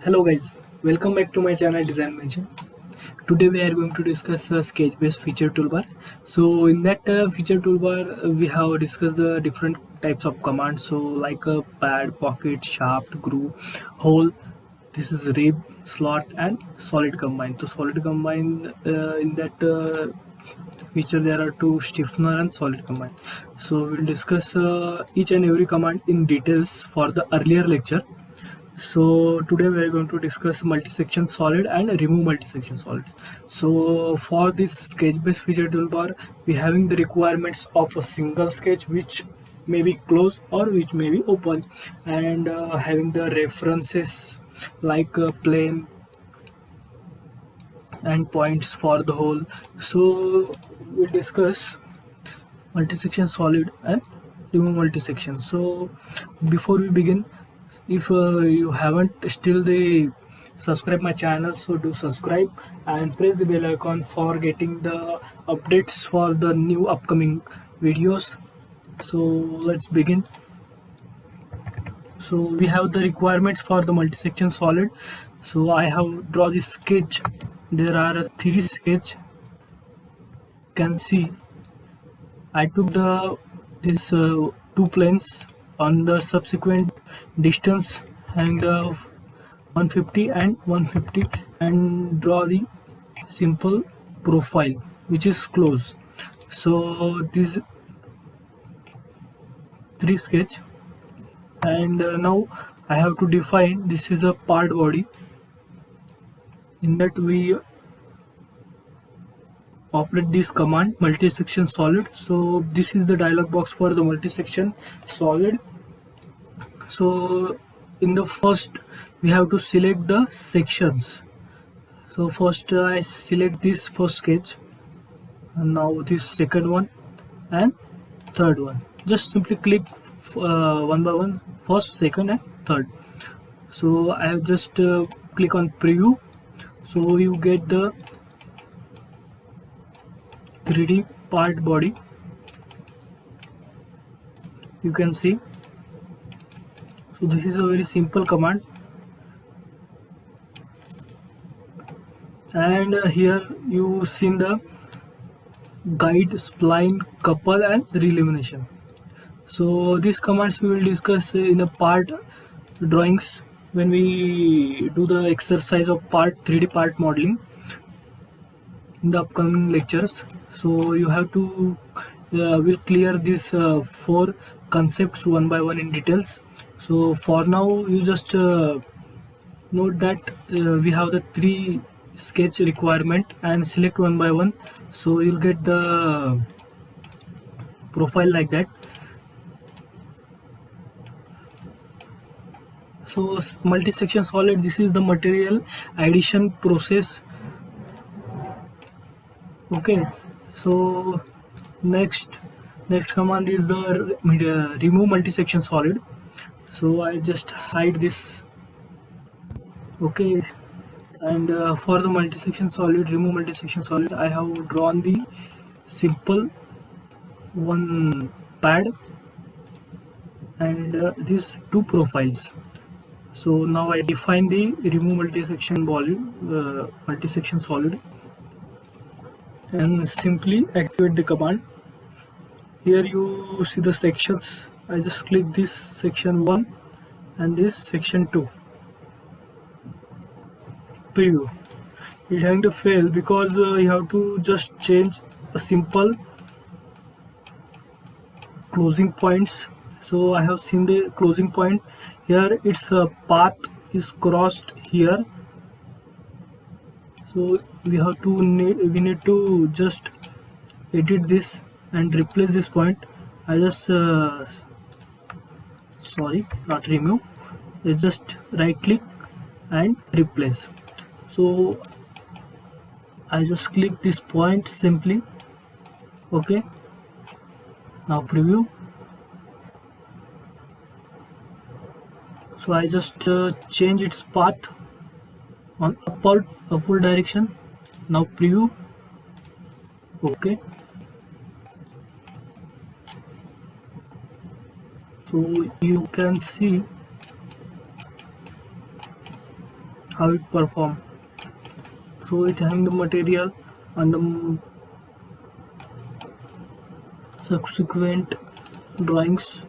Hello guys, welcome back to my channel Design Mention. Today we are going to discuss sketch based feature toolbar. So in that feature toolbar we have discussed the different types of commands, so like a pad, pocket, shaft, groove, hole. This is rib, slot and solid combine. So solid combine, in that feature there are two, stiffener and solid combine. So we'll discuss each and every command in details for the earlier lecture. So today we are going to discuss multi-section solid and remove multi-section solid. So for this sketch based feature toolbar, we having the requirements of a single sketch which may be closed or which may be open, and having the references like plane and points for the whole. So we'll discuss multi-section solid and remove multi-section. So before we begin, if you haven't still the subscribe my channel, so do subscribe and press the bell icon for getting the updates for the new upcoming videos. So let's begin. So we have the requirements for the multi-section solid. So I have draw this sketch. There are three sketch. You can see I took the this two planes on the subsequent distance having the 150 and 150 and draw the simple profile which is close. So these three sketch, and now I have to define this is a part body. In that we operate this command multi-section solid. So this is the dialog box for the multi-section solid. So in the first we have to select the sections. So first I select this first sketch, and now this second one and third one. Just simply click one by one, first, second and third. So I have just click on preview, so you get the 3D part body. You can see. So this is a very simple command, and here you see the guide, spline, couple and reillumination. So these commands we will discuss in a part drawings when we do the exercise of part 3D part modeling in the upcoming lectures. So you have to will clear these four concepts one by one in details. So for now you just note that we have the three sketch requirement and select one by one, so you'll get the profile like that. So multi-section solid, this is the material addition process. Okay, so next command is the remove multi-section solid. So I just hide this. Okay, and for the multi-section solid, remove multi-section solid, I have drawn the simple one pad and these two profiles. So now I define the remove multi-section multi-section solid, and simply activate the command. Here you see the sections. I just click this section 1 and this section 2. Preview. It having to fail because you have to just change a simple closing points. So I have seen the closing point here. Its path is crossed here. So we need to just edit this and replace this point. I just sorry, not remove. I just right click and replace. So I just click this point simply. Okay, now preview. So I just change its path on upward direction. Now preview. Okay, so you can see how it perform. So it having the material and the subsequent drawings.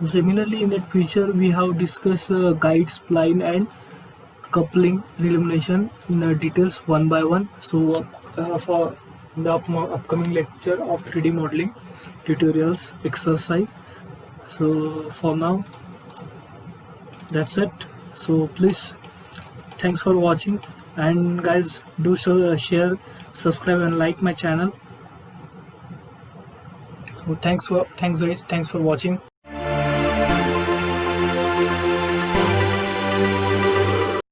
So similarly in that feature we have discussed guide, spline and coupling illumination in the details one by one. So for the upcoming lecture of 3D modeling tutorials exercise. So for now that's it. So please, thanks for watching, and guys do share, subscribe and like my channel. So thanks guys, thanks for watching.